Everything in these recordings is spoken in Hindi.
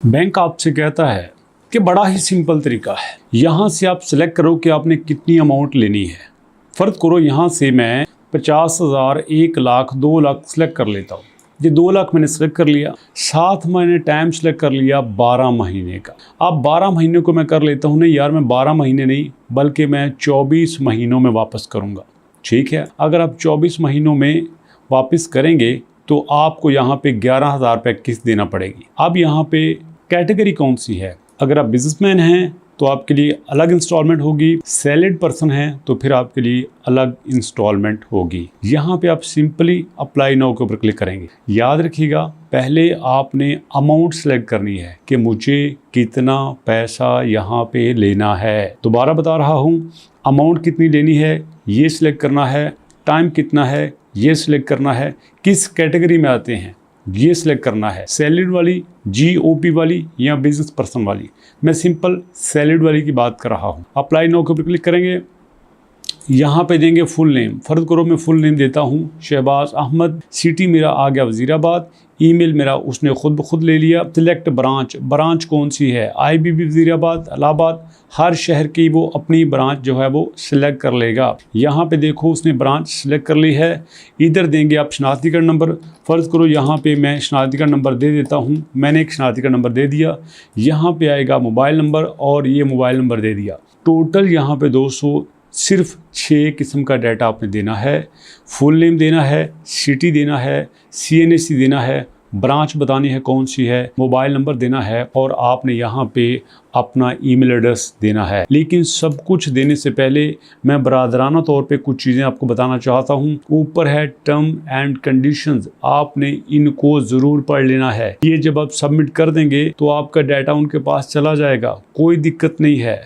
बैंक आपसे कहता है कि बड़ा ही सिंपल तरीका है, यहाँ से आप सिलेक्ट करो कि आपने कितनी अमाउंट लेनी है। फ़र्ज करो यहाँ से मैं 50,000, 1 लाख, 2 लाख सेलेक्ट कर लेता हूँ। ये 2 लाख मैंने सेलेक्ट कर लिया, साथ मैंने टाइम सेलेक्ट कर लिया 12 महीने का। अब 12 महीने को मैं कर लेता हूँ, नहीं यार मैं 12 महीने नहीं बल्कि मैं 24 महीनों में वापस करूँगा। ठीक है, अगर आप 24 महीनों में वापस करेंगे तो आपको यहाँ पे 11,000 रुपये किस्त देना पड़ेगी। अब यहाँ पे कैटेगरी कौन सी है? अगर आप बिजनेसमैन हैं तो आपके लिए अलग इंस्टॉलमेंट होगी, सैलरीड पर्सन हैं तो फिर आपके लिए अलग इंस्टॉलमेंट होगी। यहाँ पे आप सिंपली अप्लाई नाउ के ऊपर क्लिक करेंगे। याद रखिएगा, पहले आपने अमाउंट सेलेक्ट करनी है कि मुझे कितना पैसा यहाँ पे लेना है। दोबारा बता रहा हूँ, अमाउंट कितनी लेनी है ये सिलेक्ट करना है, टाइम कितना है ये सिलेक्ट करना है, किस कैटेगरी में आते हैं ये सिलेक्ट करना है, सैलरीड वाली, GOP वाली या बिजनेस पर्सन वाली। मैं सिंपल सैलरीड वाली की बात कर रहा हूँ। अप्लाई नाउ के ऊपर क्लिक करेंगे, यहाँ पे देंगे फुल नेम। फ़र्ज करो मैं फुल नेम देता हूँ शहबाज अहमद, सिटी मेरा आ गया वज़ीराबाद, ईमेल मेरा उसने खुद ब खुद ले लिया। सिलेक्ट ब्रांच, ब्रांच कौन सी है? IBB वज़ीराबाद, इलाहाबाद, हर शहर की वो अपनी ब्रांच जो है वो सिलेक्ट कर लेगा। यहाँ पे देखो उसने ब्रांच सिलेक्ट कर ली है। इधर देंगे आप शनाख्ती कार्ड नंबर। फ़र्ज़ करो यहाँ पे मैं शनाख्ती कार्ड नंबर दे देता हूँ, मैंने एक शनाख्ती कार्ड नंबर दे दिया। यहाँ पे आएगा मोबाइल नंबर और ये मोबाइल नंबर दे दिया। टोटल यहाँ पे 200 सिर्फ 6 किस्म का डाटा आपने देना है। फुल नेम देना है, सिटी देना है, CNAC देना है, ब्रांच बतानी है कौन सी है, मोबाइल नंबर देना है और आपने यहाँ पे अपना ईमेल एड्रेस देना है। लेकिन सब कुछ देने से पहले मैं बरादराना तौर पे कुछ चीज़ें आपको बताना चाहता हूँ। ऊपर है टर्म एंड कंडीशंस, आपने इनको ज़रूर पढ़ लेना है। ये जब आप सबमिट कर देंगे तो आपका डाटा उनके पास चला जाएगा, कोई दिक्कत नहीं है।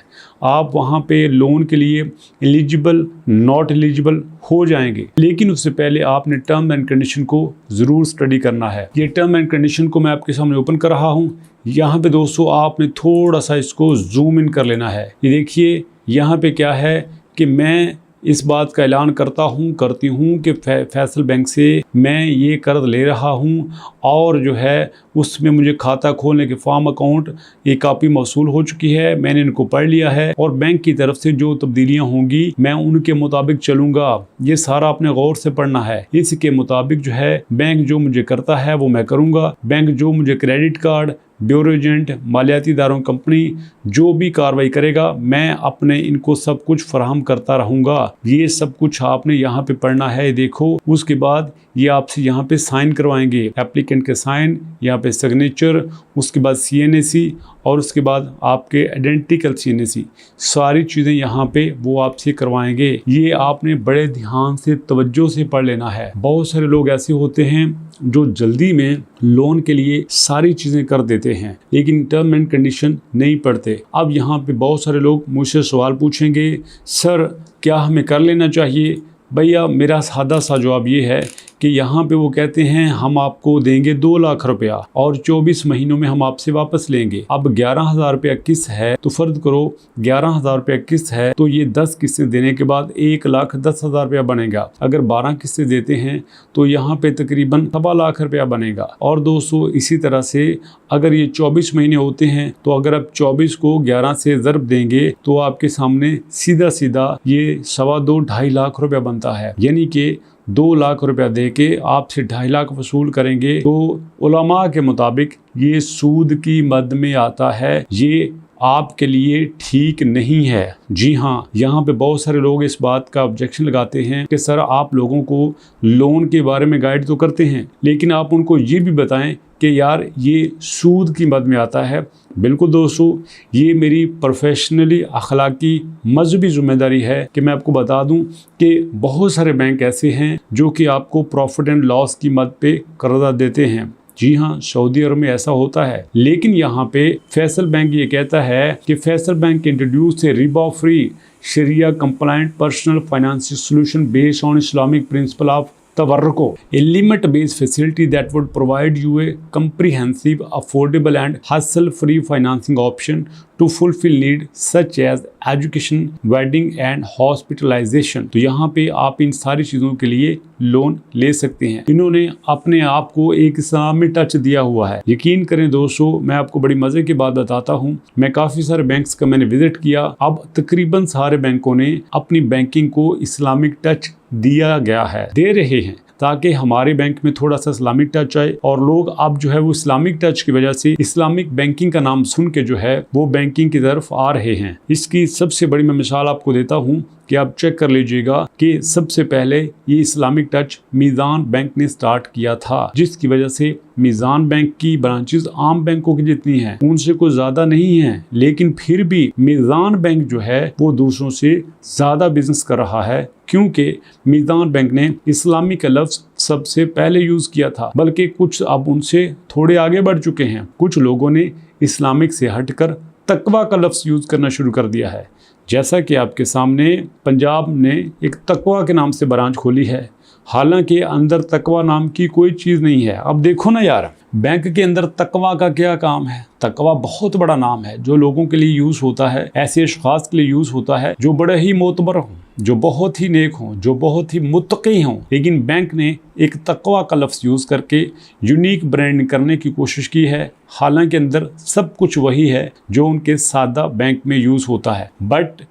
आप वहाँ पे लोन के लिए एलिजिबल, नॉट एलिजिबल हो जाएंगे, लेकिन उससे पहले आपने टर्म एंड कंडीशन को ज़रूर स्टडी करना है। ये टर्म एंड कंडीशन को मैं आपके सामने ओपन कर रहा हूँ। यहाँ पे दोस्तों आपने थोड़ा सा इसको जूम इन कर लेना है। ये देखिए यहाँ पे क्या है कि मैं इस बात का ऐलान करती हूँ कि फैसल बैंक से मैं ये कर्ज ले रहा हूँ और जो है उसमें मुझे खाता खोलने के फॉर्म अकाउंट एक कापी मौसूल हो चुकी है, मैंने इनको पढ़ लिया है और बैंक की तरफ से जो तब्दीलियाँ होंगी मैं उनके मुताबिक चलूँगा। ये सारा आपने गौर से पढ़ना है। इसके मुताबिक जो है बैंक जो मुझे करता है वो मैं करूँगा। बैंक जो मुझे क्रेडिट कार्ड, ब्यूरो एजेंट, मालियाती इदारों कंपनी जो भी कार्रवाई करेगा मैं अपने इनको सब कुछ फराहम करता रहूँगा। ये सब कुछ आपने यहाँ पे पढ़ना है। देखो उसके बाद ये आपसे यहाँ पे साइन करवाएंगे, एप्लीकेंट के साइन, यहाँ पे सिग्नेचर, उसके बाद CNAC और उसके बाद आपके आइडेंटिकल CNAC, सारी चीज़ें यहाँ पे वो आपसे करवाएंगे। ये आपने बड़े ध्यान से तवज्जो से पढ़ लेना है। बहुत सारे लोग ऐसे होते हैं जो जल्दी में लोन के लिए सारी चीज़ें कर देते हैं लेकिन टर्म एंड कंडीशन नहीं पढ़ते। अब यहाँ पे बहुत सारे लोग मुझसे सवाल पूछेंगे, सर क्या हमें कर लेना चाहिए? भैया मेरा सादा सा जवाब ये है कि यहाँ पे वो कहते हैं हम आपको देंगे 2 लाख रुपया और 24 महीनों में हम आपसे वापस लेंगे। अब 11,000 रुपया किस्त है तो फर्ज करो 11,000 रुपया किस्त है तो ये 10 किस्तें देने के बाद 1,10,000 रुपया बनेगा। अगर 12 किस्तें देते हैं तो यहाँ पे तकरीबन 1.25 लाख रुपया बनेगा। और दोस्तों इसी तरह से अगर ये 24 महीने होते हैं तो अगर आप 24 को 11 से ज़रब देंगे तो आपके सामने सीधा सीधा ये 2.25 लाख रुपया बनता है। यानी कि 2 लाख रुपया दे के आपसे 2.5 लाख वसूल करेंगे तो उलमा के मुताबिक ये सूद की मद में आता है। ये आपके लिए ठीक नहीं है। जी हाँ, यहाँ पे बहुत सारे लोग इस बात का ऑब्जेक्शन लगाते हैं कि सर आप लोगों को लोन के बारे में गाइड तो करते हैं लेकिन आप उनको ये भी बताएं कि यार ये सूद की मद में आता है। बिल्कुल दोस्तों, ये मेरी प्रोफेशनली अखलाकी मजहबी जिम्मेदारी है कि मैं आपको बता दूं कि बहुत सारे बैंक ऐसे हैं जो कि आपको प्रॉफिट एंड लॉस की मद पे कर्जा देते हैं। जी हाँ, सऊदी अरब में ऐसा होता है। लेकिन यहाँ पे फैसल बैंक ये कहता है कि फैसल बैंक इंट्रोड्यूस ए रिबा फ्री शरिया compliant personal financial solution based on Islamic principle of Tawarruko, a limit-based facility that would provide you a comprehensive, affordable and hassle-free financing option to fulfil need such as education, wedding and hospitalisation. तो यहाँ पे आप इन सारी चीज़ों के लिए लोन ले सकते हैं। इन्होंने अपने आप को एक इस्लामी टच दिया हुआ है। यकीन करें दोस्तों, मैं आपको बड़ी मज़े की बात बताता हूँ। मैं काफ़ी सारे बैंक्स का मैंने विजिट किया। अब तकरीबन सारे बैंकों ने अपनी बैंकिंग को इस्लामिक टच दिया गया है, दे रहे हैं, ताकि हमारे बैंक में थोड़ा सा इस्लामिक टच आए। और लोग अब जो है वो इस्लामिक टच की वजह से इस्लामिक बैंकिंग का नाम सुन के जो है वो बैंकिंग की तरफ आ रहे हैं। इसकी सबसे बड़ी मैं मिसाल आपको देता हूँ कि आप चेक कर लीजिएगा कि सबसे पहले ये इस्लामिक टच मीज़ान बैंक ने स्टार्ट किया था, जिसकी वजह से मीज़ान बैंक की ब्रांचेस आम बैंकों की जितनी हैं उनसे कोई ज़्यादा नहीं है, लेकिन फिर भी मीज़ान बैंक जो है वो दूसरों से ज़्यादा बिजनेस कर रहा है, क्योंकि मीज़ान बैंक ने इस्लामी का लफ्ज़ सबसे पहले यूज़ किया था। बल्कि कुछ अब उनसे थोड़े आगे बढ़ चुके हैं। कुछ लोगों ने इस्लामिक से हटकर तकवा का लफ्ज़ यूज़ करना शुरू कर दिया है। जैसा कि आपके सामने पंजाब ने एक तकवा के नाम से ब्रांच खोली है, हालांकि अंदर तकवा नाम की कोई चीज़ नहीं है। अब देखो ना यार, बैंक के अंदर तकवा का क्या काम है? तकवा बहुत बड़ा नाम है जो लोगों के लिए यूज़ होता है, ऐसे अशखास के लिए यूज़ होता है जो बड़े ही मोतबर हों, जो बहुत ही नेक हों, जो बहुत ही मुत्तकी हों। लेकिन बैंक ने एक तकवा का लफ्ज़ यूज़ करके यूनिक ब्रांडिंग करने की कोशिश की है, हालांकि अंदर सब कुछ वही है जो उनके सादा बैंक में यूज़ होता है। बट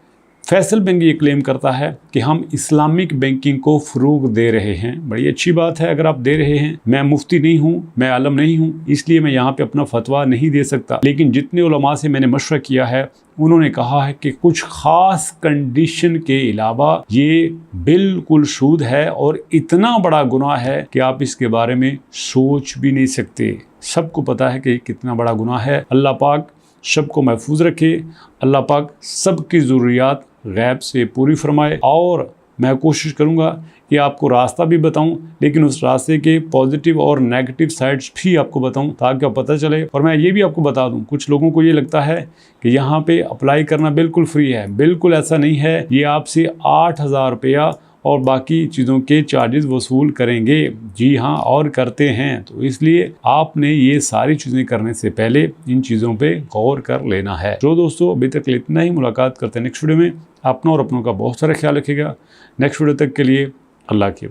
फैसल बैंक ये क्लेम करता है कि हम इस्लामिक बैंकिंग को फ़रोग़ दे रहे हैं। बड़ी अच्छी बात है अगर आप दे रहे हैं। मैं मुफ्ती नहीं हूँ, मैं आलम नहीं हूँ, इसलिए मैं यहाँ पे अपना फतवा नहीं दे सकता। लेकिन जितने उलमा से मैंने मशवरा किया है उन्होंने कहा है कि कुछ ख़ास कंडीशन के अलावा ये बिल्कुल सूद है और इतना बड़ा गुनाह है कि आप इसके बारे में सोच भी नहीं सकते। सबको पता है कि कितना बड़ा गुनाह है। अल्लाह पाक सबको महफूज रखे, अल्लाह पाक सबकी ज़रूरियात गैब से पूरी फरमाए। और मैं कोशिश करूँगा कि आपको रास्ता भी बताऊं, लेकिन उस रास्ते के पॉजिटिव और नेगेटिव साइड्स भी आपको बताऊं ताकि आपको पता चले। और मैं ये भी आपको बता दूं, कुछ लोगों को ये लगता है कि यहाँ पे अप्लाई करना बिल्कुल फ्री है। बिल्कुल ऐसा नहीं है। ये आपसे 8,000 रुपया और बाकी चीज़ों के चार्जेस वसूल करेंगे। जी हाँ, और करते हैं। तो इसलिए आपने ये सारी चीज़ें करने से पहले इन चीज़ों पे गौर कर लेना है। जो दोस्तों अभी तक इतना ही, मुलाकात करते हैं नेक्स्ट वीडियो में। अपना और अपनों का बहुत सारा ख्याल रखिएगा। नेक्स्ट वीडियो तक के लिए अल्लाह की।